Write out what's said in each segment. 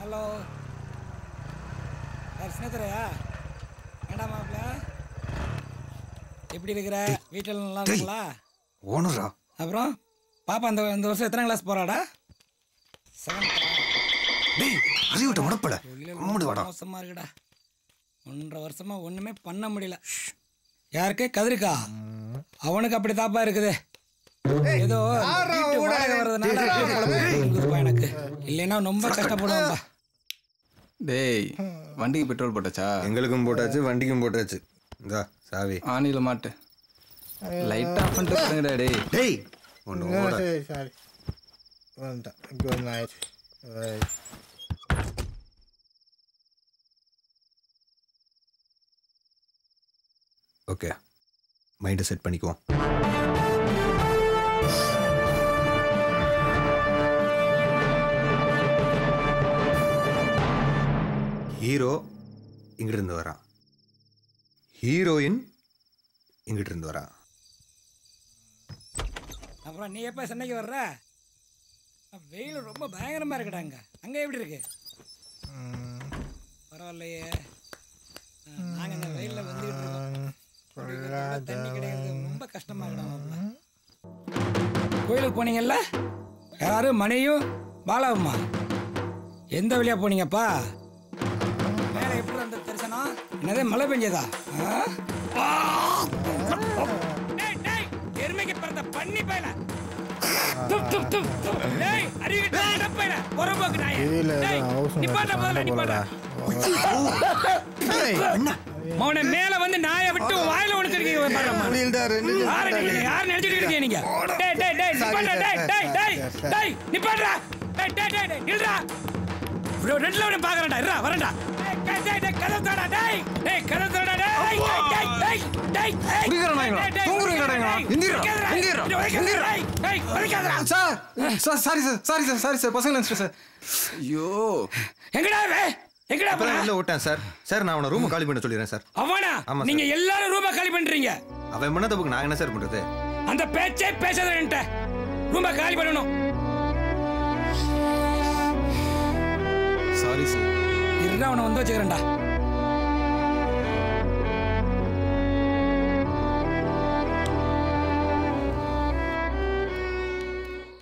Hello யார் ஸ்னேத்தரையா? ஏண்டா மாப்பிள்ள எப்படி இருக்கிற? வீட்டில் நல்லா இருக்குங்களா? ஓனரா? அப்புறம் பாப்பா இந்த வருஷம் எத்தனை கிளாஸ் போறாடா? மோசமா இருக்குடா. 1.5 வருஷமா ஒண்ணுமே பண்ண முடியல. யாருக்கு? கதிரிக்கா. அவனுக்கு அப்படி தாப்பா இருக்குது. ஏதோ எனக்கு இல்லைன்னா ரொம்ப கஷ்டப்படுவான்பா. டேய் வண்டிக்கு பெட்ரோல் போட்டாச்சா? எங்களுக்கும் போட்டாச்சு, வண்டிக்கும் போட்டாச்சு. இந்தா சாவி. ஆனில மாட்டு. லைட் ஆஃப் பண்ணிட்டு போங்கடா டேய். டேய் ஒன்னு ஓட. சாரி. Good night. ஓகே, மைண்டை செட் பண்ணிக்குவோம். ஹீரோ இங்கிட்டு இருந்து வரான், ஹீரோயின் இங்கிட்டு இருந்து வரான். அப்புறம் நீ எப்போ சென்னைக்கு வர்ற? வெயில் ரொம்ப பயங்கரமாக இருக்குடாங்க. அங்கே எப்படி இருக்கு? பரவாயில்லையே. நாங்கள் இந்த வெயிலில் வந்துக்கிட்டு இருக்கோம். தண்ணி கிடையாது, ரொம்ப கஷ்டமாக இருக்கா. கோயிலுக்கு போனீங்கல்ல? யாரு? மணியும் பாலாவுமா? எந்த வழியாக போனீங்கப்பா? மேலே எப்படி வந்த தரிசனம்? என்னதே மழை பெஞ்சதா? எருமைக்கு பிறந்த பண்ணி பையல. மேல வந்து நாயை விட்டு வாயில ஒடுக்கிறீங்க. யாரு நினைச்சிட்டு இருக்கீங்க நீங்க? பாக்குறா வரண்டா. ஐயோ சார் நான் அவனை ரூம் காலி பண்ண சொல்லிடுறேன் சார். அவனா? நீங்க எல்லாரும் ரூம் காலி பண்றீங்க. அவன் பண்ண தப்புக்கு நான் என்ன சார் பண்றது? அந்த பேச்சே பேசாத. ரூம் காலி பண்ணணும். Sorry sir. இருடா, அவனை வந்து வச்சுக்கிறேன்டா.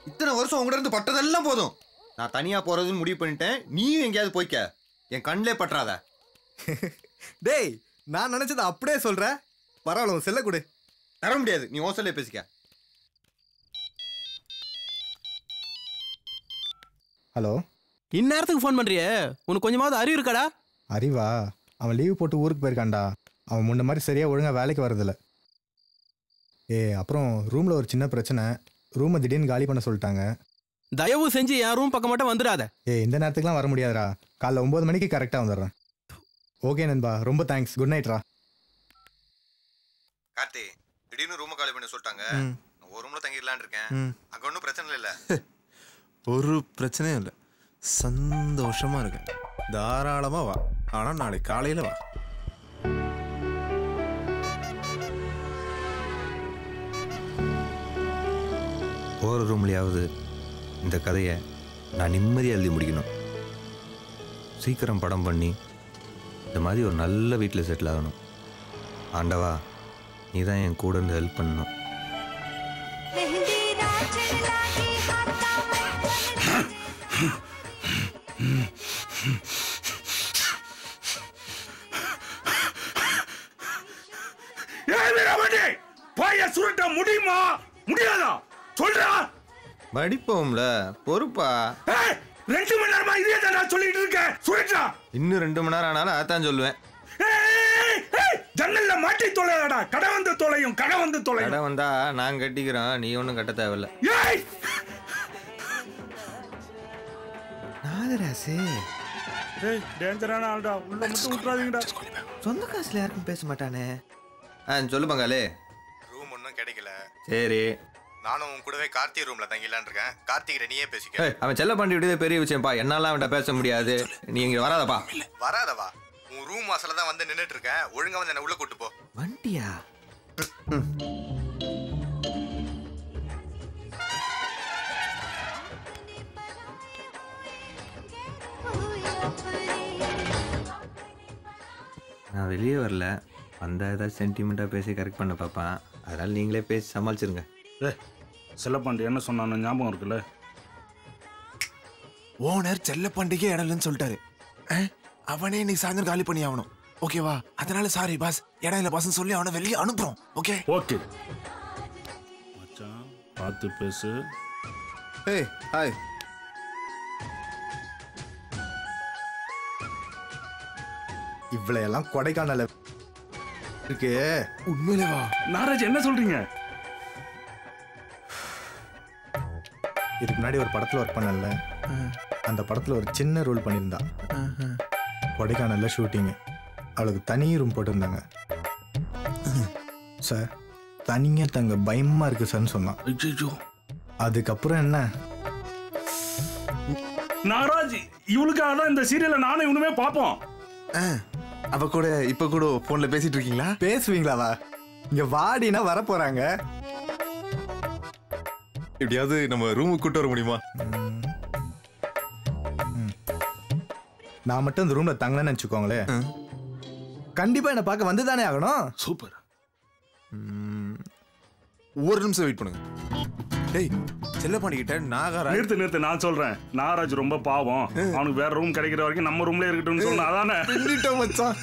இத்தனை வருஷம் உங்கள்கிட்ட இருந்து பட்டதெல்லாம் போதும். நான் தனியா போறதுன்னு முடிவு பண்ணிட்டேன். நீயும் எங்கேயாவது போய்க்க, என் கண்ணிலே பற்றாத. டேய் நான் நினைச்சது அப்படியே சொல்ற. பரவாயில்ல, உன் செல்ல கொடு. தர முடியாது, நீ உன் செல்லே பேசிக்க. ஹலோ, இந்நேரத்துக்கு ஃபோன் பண்றியே? உனக்கு கொஞ்சமாவது அறிவு இருக்காடா? அறிவா? அவன் லீவ் போட்டு ஊருக்கு போயிருக்கான்டா. அவன் முன்ன மாதிரி சரியா ஒழுங்கா வேலைக்கு வரதில்ல. அப்புறம் ரூம்ல ஒரு சின்ன பிரச்சனை. ரூமை திடீர்னு காலி பண்ண சொல்லிட்டாங்க. தயவு செஞ்சு என் ரூம் பக்கம் மட்டும் வந்துடாத. இந்த நேரத்துக்குலாம் வர முடியாதுடா. காலைல 9 மணிக்கு கரெக்டாக வந்துடுறேன். ஓகே நண்பா, ரொம்ப தேங்க்ஸ். குட் நைட்ரா. கார்த்தி, திடீர்னு ரூமை காலி பண்ண சொல்லிட்டாங்க. ஒரு ரூம்ல தங்கிடலான்னு இருக்கேன். அங்க ஒன்றும் பிரச்சனை இல்லை. ஒரு பிரச்சனையும் இல்லை. சந்தோஷமா இருக்கேன். தாராளமா வா. ஆனா நாளைக்கு காலையில வா. போகிற ரூம்லையாவது இந்த கதையை நான் நிம்மதியாக எழுதி முடிக்கணும். சீக்கிரம் படம் பண்ணி இந்த மாதிரி ஒரு நல்ல வீட்டில் செட்டில் ஆகணும். ஆண்டவா, நீ தான் என் கூட இருந்து ஹெல்ப் பண்ணணும். சுருட்ட முடியுமா? முடியாதா? சொல்றா. படிப்போம்ல, பொறுப்பா. 2 மணி நேரமா இதே தான் நான் சொல்லிட்டு இருக்கேன். சுருட்டா. இன்னும் 2 மணி நேரம் ஆனாலும் அதான் சொல்லுவேன். ஜன்னல்ல மாட்டி தொலைடா. கடை வந்து தொலையும். கடை வந்து தொலையும். கடை வந்தா நான் கட்டிக்கிறேன், நீ ஒன்றும் கட்ட தேவையில்ல. நாகராசே, டேஞ்சரான ஆள்டா. உள்ள மட்டும் விட்டுறாதீங்கடா. சொந்த காசுல யாருக்கும் பேச மாட்டானே. சொல்லு பங்காளி. ரூம் ஒன்றும் கிடைக்கல. சரி, நானும் உன் கூடவே கார்த்தி ரூம்ல தங்கிலான் இருக்கேன். கார்த்திகிட்ட நீயே பேசிக்க. அவன் செல்ல பண்ணி விட்டதே பெரிய விஷயம்ப்பா. என்னால அவன்கிட்ட பேச முடியாது. நீ இங்க வராதப்பா. வராதவா? உன் ரூம் வாசல்ல தான் வந்து நின்னுட்டு இருக்கேன். ஒழுங்கா வந்து என்ன உள்ள கூட்டு போ. வண்டியா? Oh, yeah. நான் வெளியே வரல, வந்தால் ஏதாவது சென்டிமெண்ட்டாக பேசி கரெக்ட் பண்ண பார்ப்பேன். அதனால் நீங்களே பேசி சமாளிச்சிருங்க. செல்லப்பாண்டி என்ன சொன்னான்னு ஞாபகம் இருக்குல்ல? ஓனர் செல்லப்பாண்டிக்கே இடம் இல்லைன்னு சொல்லிட்டாரு. அவனே இன்னைக்கு சாயந்தரம் காலி பண்ணி ஆகணும். ஓகேவா? அதனால சாரி பாஸ், இடம் இல்லை பாஸ்ன்னு சொல்லி அவனை வெளியே அனுப்புறோம். ஓகே ஓகே மச்சான், பார்த்து பேசு. ஏய் ஹாய். இவ்வளவு எல்லாம் கொடைக்கானல இருக்கு. உண்மையிலேவா? நாராஜ் என்ன சொல்றீங்க? இதுக்கு முன்னாடி ஒரு படத்துல ஒர்க் பண்ணல, அந்த படத்துல ஒரு சின்ன ரோல் பண்ணியிருந்தா. கொடைக்கானல்ல ஷூட்டிங்கு, அவளுக்கு தனி ரூம் போட்டிருந்தாங்க. சார் தனியா தங்க பயமா இருக்கு சார்ன்னு சொன்னான். அதுக்கப்புறம் என்ன நாராஜ், இவளுக்காக தான் இந்த சீரியலை நானும் இவனுமே பார்ப்போம். அவ கூட இப்ப கூட போன்ல பேசிட்டு இருக்கீங்களா? பேசுவீங்களாவா? இங்க வாடினா வர போறாங்க. எப்படியாவது நம்ம ரூமுக்கு கூட்டு வர முடியுமா? நான் மட்டும் இந்த ரூம்ல தங்கலன்னு வச்சுக்கோங்களேன், கண்டிப்பா என்ன பார்க்க வந்துதானே ஆகணும். சூப்பர். ஒரு நிமிஷம் வெயிட் பண்ணுங்க. டேய் செல்லப்பாண்டி கிட்ட நாகராஜ். நிறுத்து, நான் சொல்றேன். நாகராஜ் ரொம்ப பாவம், அவனுக்கு வேற ரூம் கிடைக்கிற வரைக்கும் நம்ம ரூம்ல இருக்கட்டும்னு சொன்னா அதானே? பின்னிட்டோம் மச்சான்.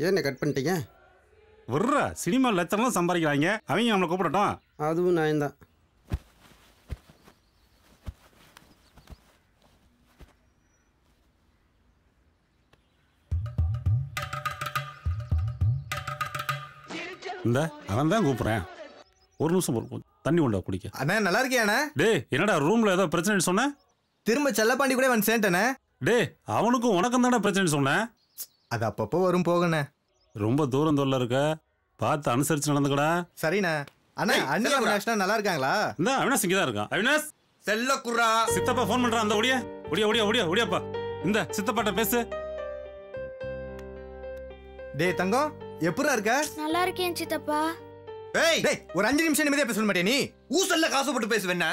ஏன்னு கட் பண்ணிட்டீங்க? வர்றா, சினிமா லட்சம்லாம் சம்பாதிக்கிறாங்க, அவங்க நம்மளை கூப்பிடட்டும். அதுவும் நான் தான். இந்த அவன் தான் கூப்பிட்றேன். ஒரு நிமிஷம் தண்ணி கொண்டா குடிக்க. அண்ணா நல்லா இருக்கியாண்ணே? டேய் என்னடா ரூம்ல ஏதோ பிரச்சனை சொன்ன? திரும்ப செல்லப்பாண்டி கூட வந்து சேர்ந்தேனே. டேய் அவனுக்கும் உனக்கும் தானே பிரச்சனை சொன்னேன். அது அப்பப்போ வரும் போகண்ணே. ரொம்ப தூரம் தொல்ல இருக்க, பார்த்து அனுசரிச்சு நடந்துக்கடா. சரிண்ணே. அண்ணா அண்ணா அவினாஷ்னா நல்லா இருக்காங்களா? இந்த அவினாஷ் இங்கே தான் இருக்கான். அவினாஷ் செல்லக்குறா, சித்தப்பா ஃபோன் பண்றான். அந்த ஒடியாப்பா. இந்த சித்தப்பாட்ட பேசு. டேய் தங்கம், எப்படிடா இருக்க? நல்லா இருக்கேன் சித்தப்பா. ஏய் டேய் ஒரு 5 நிமிஷம் நிம்மதியா பேச மாட்டே நீ? ஊசல்ல காசு போட்டு பேசுவேன்னா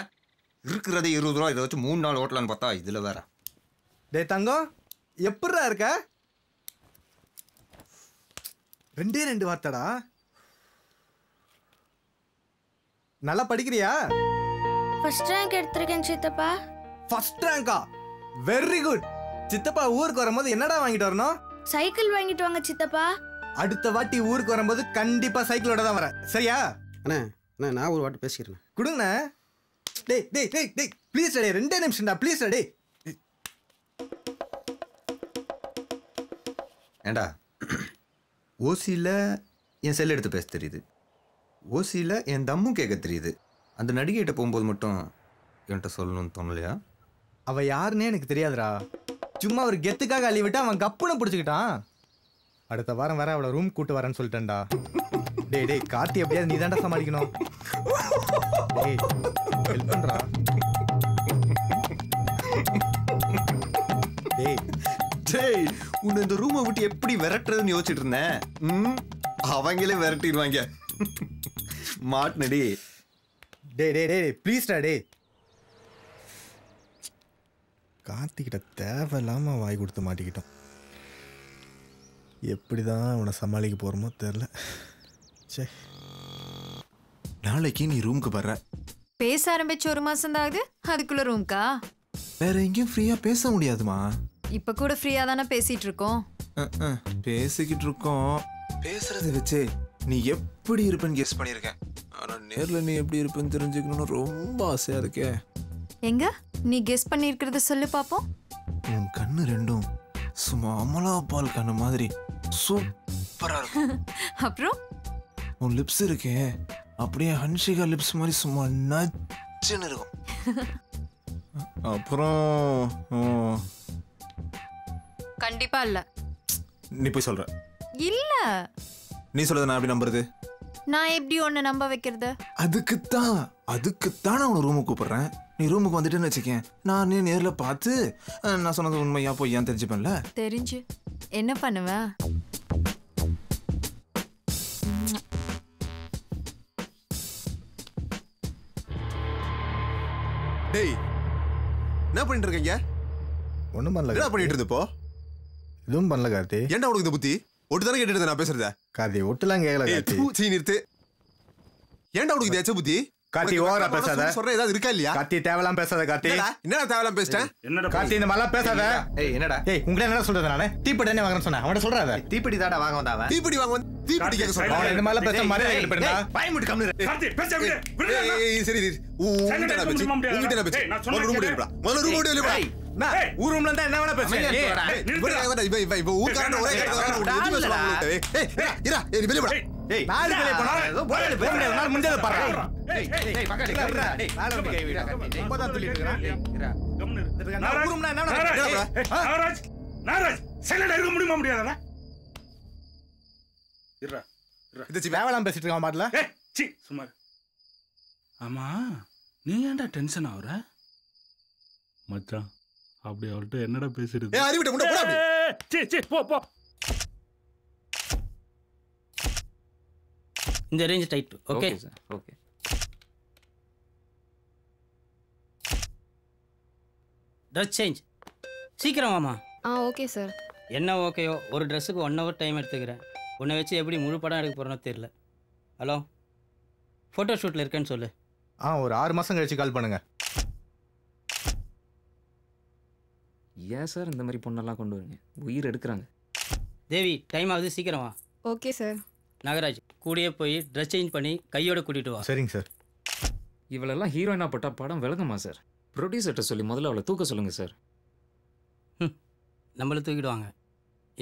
இருக்கிறதே 20 ரூபா, இதை வச்சு 3 நாள் ஓட்டலான்னு பார்த்தா இதுல வேற. டேய் தங்கம், எப்படிடா இருக்க? 2 வார்த்தைடா. நல்லா படிக்கிறியா? ஃபர்ஸ்ட் ரேங்க் எடுத்திருக்கேன் சித்தப்பா. ஃபர்ஸ்ட் ரேங்கா? Very good. சித்தப்பா ஊருக்கு வரும்போது என்னடா வாங்கிட்டு வரணும்? சைக்கிள் வாங்கிட்டு வாங்க சித்தப்பா. அடுத்த வாட்டி ஊருக்கு வரும்போது கண்டிப்பா சைக்கிளோட தான் வரேன், சரியா? அண்ணே நான் ஒரு வாட்டி பேசிக்கிறேன். கொடுங்கண்ணே. டேய் டேய் டேய் டேய் ப்ளீஸ் டேய், 2 நிமிஷம்டா ப்ளீஸ் டேய். ஏண்டா ஓசியில் என் செல் எடுத்து பேச தெரியுது, ஓசியில் என் தம்மும் கேட்க தெரியுது. அந்த நடிகைகிட்ட போகும்போது மட்டும் என்கிட்ட சொல்லணும்னு தோணலையா? அவ யாருன்னே எனக்கு தெரியாதுடா. சும்மா ஒரு கெத்துக்காக அள்ளி விட்டு அவன் கப்புன்னு பிடிச்சிக்கிட்டான். அடுத்த வாரம் வர அவளை ரூம் கூட்டு வரேன்னு சொல்லிட்டேன்டா. டேய் டேய் கார்த்தி எப்படியாவது நீ தான்டா சமாளிக்கணும். டேய் ஹெல்ப் பண்றா. டேய் டேய் உன்னை இந்த ரூமை விட்டு எப்படி விரட்டுறதுன்னு யோசிச்சுட்டு இருந்தேன். அவங்களே விரட்டிடுவாங்க. மாட்டுனடி. டேய் டேய் டேய் ப்ளீஸ்டா டேய். கார்த்திகிட்ட தேவையில்லாம வாய் கொடுத்து மாட்டிக்கிட்டோம். எப்படிதான் அவனை சமாளிக்க போறோமோ தெரியல. சே, நாளைக்கு நீ ரூமுக்கு வர்ற. பேச ஆரம்பிச்சு 1 மாசம் தான் ஆகுது, அதுக்குள்ள ரூம்க்கா? வேற எங்கேயும் ஃப்ரீயா பேச முடியாதுமா. இப்ப கூட ஃப்ரீயா தானே பேசிட்டு இருக்கோம். பேசிக்கிட்டு இருக்கோம். பேசுறதை வச்சே நீ எப்படி இருப்பேன்னு கெஸ் பண்ணியிருக்கேன். ஆனா நேர்ல நீ எப்படி இருப்பேன்னு தெரிஞ்சுக்கணும்னு ரொம்ப ஆசையா இருக்கே. எங்க நீ கெஸ் பண்ணிருக்கிறத சொல்லு பாப்போம். உன் கண்ணு ரெண்டும் சும்மா அமலா பால் கண்ணு மாதிரி சூப்பரா இருக்கும். அப்புறம் உன் லிப்ஸ் இருக்கே அப்படியே ஹன்ஷிகா லிப்ஸ் மாதிரி சும்மா நச்சுன்னு இருக்கும். அப்புறம் கண்டிப்பா இல்ல. நீ போய் சொல்ற. இல்ல நீ சொல்றத நான் எப்படி நம்புறது? நான் எப்படி உன்னை நம்ப வைக்கிறது? அதுக்குத்தான் நான் உன்னை ரூமுக்கு கூப்பிடுறேன். நீ ரூமுக்கு வந்துட்டேன்னு வச்சுக்கேன், நான் நேர்ல பார்த்து நான் சொன்னது உண்மையா பொய்யான்னு தெரிஞ்சுப்பேன்ல. தெரிஞ்சு என்ன பண்ணுவேன்? டேய் என்ன பண்ணிட்டு இருக்கீங்க? ஒன்றும் பண்ணல. என்ன பண்ணிட்டு இருந்தப்போ? எதுவும் பண்ணல கார்த்தி. ஏன்டா உனக்கு இந்த புத்தி? ஒட்டு தானே கேட்டுட்டு இருந்தேன் நான் பேசுறத. கார்த்தி ஒட்டுலாம் கேட்கல கார்த்தி. சீ நிறுத்து. ஏன்டா உனக்கு இந்த எச்ச புத்தி? கார்த்தி ஓவரா பேசாத. சொல்ற ஏதாவது இருக்கா இல்லையா? கார்த்தி தேவலாம் பேசாத கார்த்தி. என்னடா தேவலாம் பேசிட்டேன்? என்னடா கார்த்தி இந்த மாதிரிலாம் பேசாத. ஏய் என்னடா? ஏய் உங்களை என்னடா சொல்றது நானு? தீப்பெட்டி என்ன வாங்குறேன்னு சொன்னேன். அவன்கிட்ட சொல்றாத. தீப்பெட்டி தாடா வாங்க வந்தாவன். தீப்பெட்டி வாங்க வந்து தீப்பெட்டி கேட்க சொல்றான். அவன் இந்த மாதிரிலாம் பேச மரியாதை கேட்டு போயிடுடா. பாய் முடி கம்னு. கார்த்தி பேச விடு. ஏய் சரி உங்கிட்ட நான் பேச்சு. உங்கிட்ட நான் பேச்சு. முதல்ல ரூம் ஓடி இருப்பா. முதல்ல ரூம் ஓடி இருப்பா. ஊர் ரூம்ல இருந்தா என்ன வேணா பேசுறேன். இவ ஊர்க்காரன் ஒரே கேட்டதா ஒரு எதுமே சொல்லுவாங்க. ஏய் இரா நீ வெளிய போடா. ஏய் நாலு பேரே போனா ஏதோ போடல போக முடியாது. நாள் முடிஞ்சத பாறா. ஏய் பக்கத்துல இருடா. டேய் நாலு வந்து கை விடா. இப்போதான் சொல்லிட்டு இருக்கறான். டேய் இரா. கம்னு இரு. நான் ஊர் ரூம்ல என்ன வேணா நாராஜ் சைலண்டா இருக்க முடியுமா முடியாதா? இருடா. இது தேவலாம் பேசிட்டு இருக்கான் பாட்ல. ஏய் சீ சும்மா. ஆமா நீ ஏன்டா டென்ஷன் ஆவற? மச்சான் அப்படி அவள்கிட்ட என்னடா பேசிடுது? ஏய் அறிவிட்ட முண்டை போடா அப்படி. சீ போ. இந்த range tight. Okay sir. Okay. Dress change சீக்கிரம் வாமா. Okay sir. என்ன ஓகேயோ ஒரு ட்ரெஸ்ஸுக்கு 1 hour டைம் எடுத்துக்கிறேன். உன்னை வச்சு எப்படி முழு படம் எடுக்க போகிறோன்னு தெரியல. ஹலோ ஃபோட்டோ ஷூட்டில் இருக்கேன்னு சொல்லு. ஒரு 6 மாசம் கழிச்சு கால் பண்ணுங்க. ஏன் சார் இந்த மாதிரி பொண்ணெல்லாம் கொண்டு வரீங்க? உயிர் எடுக்கிறாங்க. தேவி டைம் ஆகுது சீக்கிரம் வா. Okay sir. நாகராஜ் கூடயே போய் ட்ரெஸ் சேஞ்ச் பண்ணி கையோட கூட்டிகிட்டு வா. சரிங்க சார். இவளெல்லாம் ஹீரோயினா பட்டா படம் விளங்குமா சார்? ப்ரொடியூசர்கிட்ட சொல்லி முதல்ல அவளை தூக்க சொல்லுங்கள் சார். நம்மளை தூக்கிடுவாங்க.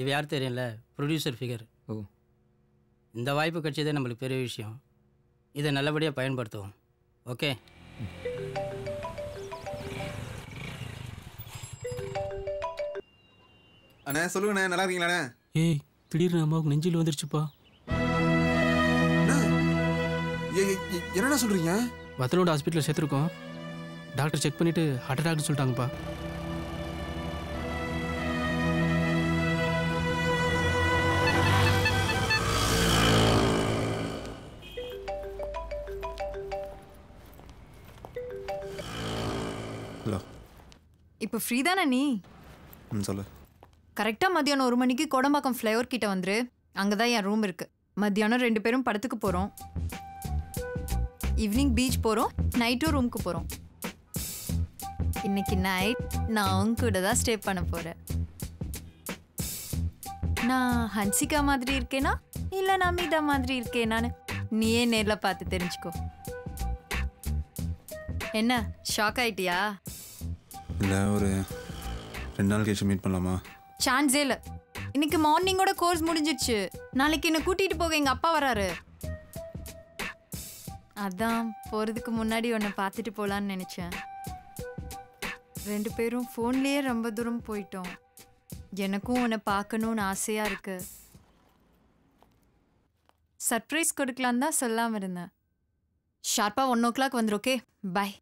இவ யார் தெரியல, ப்ரொடியூசர் ஃபிகர். ஓ, இந்த வாய்ப்பு கிடைச்சதே நம்மளுக்கு பெரிய விஷயம். இதை நல்லபடியாக பயன்படுத்துவோம். ஓகே அண்ணே சொல்லுங்கண்ணே நல்லா இருக்கீங்களாண்ணே? ஏய் திடீர்னு அம்மாவுக்கு நெஞ்சில் வந்துருச்சுப்பா. என்னடா சொல்றீங்க? வத்தலோட ஹாஸ்பிட்டலில் சேர்த்துருக்கோம். டாக்டர் செக் பண்ணிவிட்டு ஹார்ட் அட்டாக்னு சொல்லிட்டாங்கப்பா. ஹலோ இப்போ ஃப்ரீ தானே நீ? சொல்லு. கரெக்டாக மதியானம் 1 மணிக்கு கோடம்பாக்கம் ஃப்ளைஓவர் கிட்ட வந்துரு. அங்கே தான் என் ரூம் இருக்குது. மத்தியானம் 2 பேரும் படத்துக்கு போகிறோம். ஈவினிங் பீச் போகிறோம். நைட்டும் ரூமுக்கு போகிறோம். இன்னைக்கு நைட் நான் அவங்க கூட தான் ஸ்டே பண்ண போகிறேன். நான் ஹன்சிகா மாதிரி இருக்கேனா இல்லை நமிதா மாதிரி இருக்கேனான்னு நீயே நேரில் பார்த்து தெரிஞ்சுக்கோ. என்ன ஷாக் ஆயிட்டியா? இல்லை ஒரு 2 நாள் கழிச்சு மீட் பண்ணலாமா? சான்ஸே இல்லை. இன்னைக்கு மார்னிங்கோட கோர்ஸ் முடிஞ்சிடுச்சு. நாளைக்கு என்னை கூட்டிகிட்டு போக எங்கள் அப்பா வராரு. அதான் போகிறதுக்கு முன்னாடி உன்னை பார்த்துட்டு போகலான்னு நினச்சேன். 2 பேரும் ஃபோன்லேயே ரொம்ப தூரம் போயிட்டோம். எனக்கும் உன்னை பார்க்கணுன்னு ஆசையாக இருக்கு. சர்ப்ரைஸ் கொடுக்கலான்னு தான் சொல்லாமல் இருந்தேன். ஷார்ப்பாக 1 o'clock வந்துடும். Okay bye.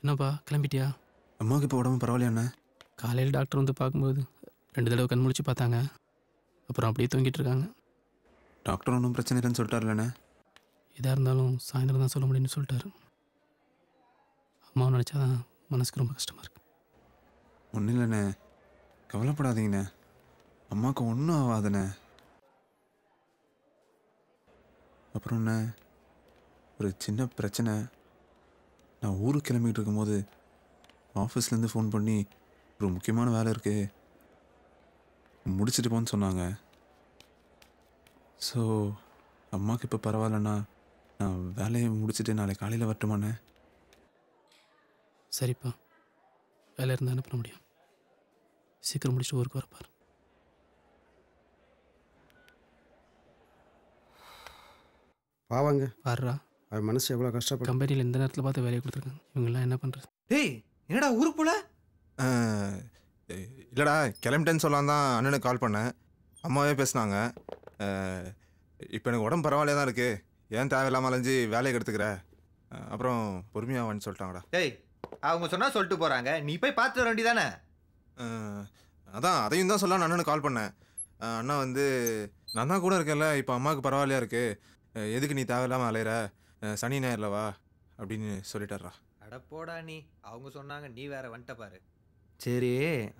என்னப்பா கிளம்பிட்டியா? அம்மாவுக்கு இப்போ உடம்பு பரவாயில்லையாண்ணே? காலையில் டாக்டர் வந்து பார்க்கும்போது 2 தடவை கண் முழிச்சு பார்த்தாங்க. அப்புறம் அப்படியே தூங்கிட்டு இருக்காங்க. டாக்டர் ஒன்றும் பிரச்சனை இல்லைன்னு சொல்லிட்டாருல்லண்ணே? எதாக இருந்தாலும் சாயந்தரம் தான் சொல்ல முடியும்னு சொல்லிட்டாரு. அம்மாவை நினச்சா தான் மனசுக்கு ரொம்ப கஷ்டமாக இருக்குது. ஒன்றும் இல்லைண்ணே, கவலைப்படாதீங்கண்ணே. அம்மாவுக்கு ஒன்றும் ஆகாதுண்ணே. அப்புறம் என்ன, ஒரு சின்ன பிரச்சனை. நான் ஊருக்கு கிளம்பிகிட்டு இருக்கும்போது ஆஃபீஸ்லேருந்து ஃபோன் பண்ணி ஒரு முக்கியமான வேலை இருக்குது முடிச்சுட்டு போன்னு சொன்னாங்க. ஸோ அம்மாவுக்கு இப்போ பரவாயில்லண்ணா, நான் வேலையை முடிச்சுட்டு நாளைக்கு காலையில் வரட்டுமாண்ணே? சரிப்பா, வேலை இருந்தால் என்ன பண்ண முடியும்? சீக்கிரம் முடிச்சுட்டு ஊருக்கு வரப்பார். பாவாங்க வர்றா. அது மனசு எவ்வளோ கஷ்டப்படும். கம்பெனியில் இந்த நேரத்தில் பார்த்து வேலையை கொடுத்துருக்காங்க. இவங்கெல்லாம் என்ன பண்ணுறது? டேய் என்னடா ஊருக்கு போல? இல்லைடா, கிளம்பிட்டேன்னு சொல்லலாம் தான் அண்ணனுக்கு கால் பண்ணேன். அம்மாவே பேசுனாங்க. இப்போ எனக்கு உடம்பு பரவாயில்லையா தான் இருக்குது, ஏன் தேவையில்லாமல் அலைஞ்சு வேலையை எடுத்துக்கிற, அப்புறம் பொறுமையாக வான்னு சொல்லிட்டாங்கடா. டேய் அவங்க சொன்னால் சொல்லிட்டு போகிறாங்க, நீ போய் பார்த்து வர வேண்டியதானே? அதான் அதையும் தான் சொல்ல அண்ணனுக்கு கால் பண்ணேன். அண்ணா வந்து நான் தான் கூட இருக்கேன்ல, இப்போ அம்மாவுக்கு பரவாயில்லையா இருக்குது, எதுக்கு நீ தேவையில்லாமல் அலையிற, சனி ஞாயிறில் வா அப்படின்னு சொல்லிட்டாரா. அட போடா நீ, அவங்க சொன்னாங்க நீ வேற வந்துட்ட பாரு. சரி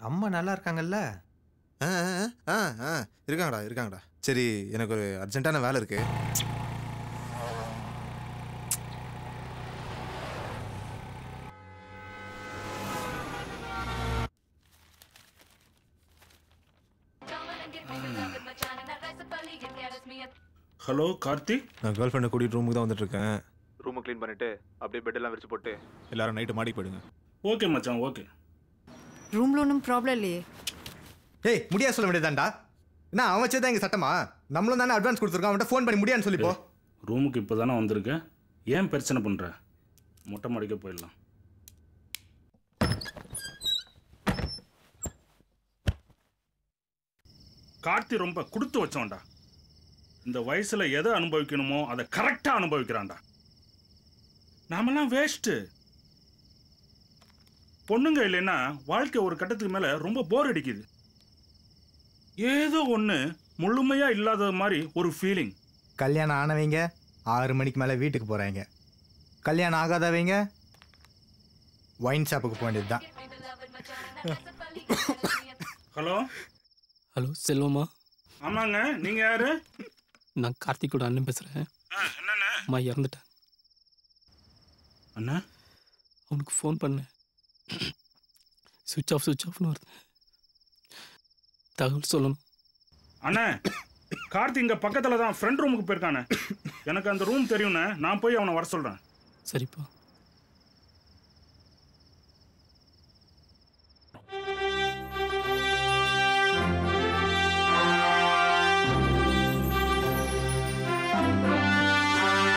அம்மா நல்லா இருக்காங்கல்ல? இருக்காங்கடா. சரி எனக்கு ஒரு அர்ஜென்ட்டான வேலை இருக்கு. ஹலோ கார்த்திக், நான் கேர்ள் ஃப்ரெண்டை கூட்டிகிட்டு ரூமுக்கு தான் வந்துட்டு இருக்கேன். ரூமை க்ளீன் பண்ணிட்டு அப்படியே பெட்டெல்லாம் விரிச்சு போட்டு எல்லாரும் நைட்டு மாடி போயிடுங்க. ஓகே மச்சான், ஓகே. ரூமில் ஒன்றும் ப்ராப்ளம் இல்லையே. ஏய் முடியாது சொல்ல வேண்டியதாண்டா. என்ன அவன் வச்சதான் எங்கள் சட்டமா? நம்மளும் தானே அட்வான்ஸ் கொடுத்துருக்கோம், அவன்கிட்ட ஃபோன் பண்ணி முடியான்னு சொல்லிப்போ. ரூமுக்கு இப்போ தானே வந்திருக்கேன், ஏன் பிரச்சனை பண்ணுற? மொட்டை மாடிக்க போயிடலாம். கார்த்தி ரொம்ப கொடுத்து வச்சோம்டா. இந்த வயசுல எதை அனுபவிக்கணுமோ அதை கரெக்டா அனுபவிக்கிறான்டா. நாமெல்லாம் வேஸ்ட்டு. பொண்ணுங்க இல்லைன்னா வாழ்க்கை ஒரு கட்டத்துக்கு மேல ரொம்ப போர் அடிக்குது. ஏதோ ஒன்று முழுமையா இல்லாத மாதிரி ஒரு ஃபீலிங். கல்யாணம் ஆனவங்க 6 மணிக்கு மேலே வீட்டுக்கு போகிறாங்க, கல்யாணம் ஆகாதவங்க ஒயின் ஷாப்புக்கு போக வேண்டியது தான். ஹலோ ஹலோ செல்வமா? ஆமாங்க, நீங்க யாரு? நான் கார்த்திகோட அண்ணன் பேசுகிறேன். என்னண்ணா? அம்மா இறந்துட்டேன் அண்ணா. அவனுக்கு ஃபோன் பண்ணேன், சுவிட்ச் ஆஃப்னு வருது. தகவல் சொல்லணும். அண்ணா, கார்த்தி இங்கே பக்கத்தில் தான் ஃப்ரெண்ட் ரூமுக்கு போயிருக்கானே. எனக்கு அந்த ரூம் தெரியும்ண்ணே, நான் போய் அவனை வர சொல்கிறேன். சரிப்பா.